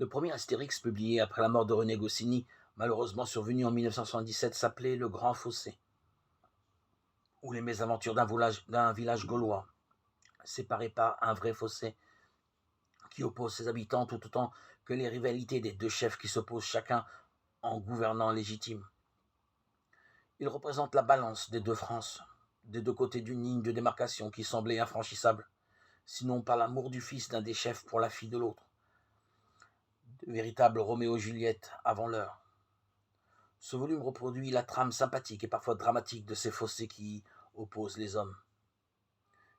Le premier Astérix, publié après la mort de René Goscinny, malheureusement survenu en 1977, s'appelait Le Grand Fossé, ou les mésaventures d'un village gaulois, séparé par un vrai fossé qui oppose ses habitants tout autant que les rivalités des deux chefs qui s'opposent chacun en gouvernant légitime. Il représente la balance des deux France, des deux côtés d'une ligne de démarcation qui semblait infranchissable, sinon par l'amour du fils d'un des chefs pour la fille de l'autre. De véritables Roméo et Juliette avant l'heure. Ce volume reproduit la trame sympathique et parfois dramatique de ces fossés qui opposent les hommes.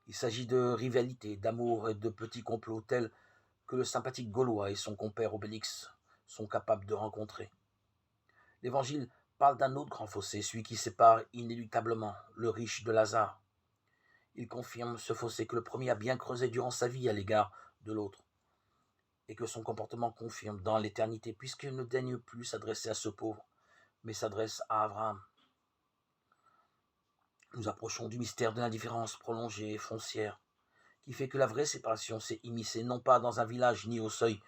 Il s'agit de rivalité, d'amour et de petits complots tels que le sympathique Gaulois et son compère Obélix sont capables de rencontrer. L'Évangile parle d'un autre grand fossé, celui qui sépare inéluctablement le riche de Lazare. Il confirme ce fossé que le premier a bien creusé durant sa vie à l'égard de l'autre, et que son comportement confirme dans l'éternité, puisqu'il ne daigne plus s'adresser à ce pauvre, mais s'adresse à Abraham. Nous approchons du mystère de l'indifférence prolongée et foncière, qui fait que la vraie séparation s'est immiscée non pas dans un village ni au seuil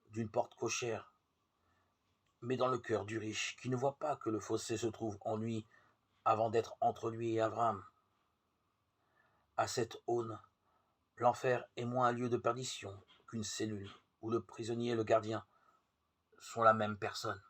d'une porte cochère, mais dans le cœur du riche, qui ne voit pas que le fossé se trouve en lui avant d'être entre lui et Abraham. À cette aune, l'enfer est moins un lieu de perdition qu'une cellule où le prisonnier et le gardien sont la même personne.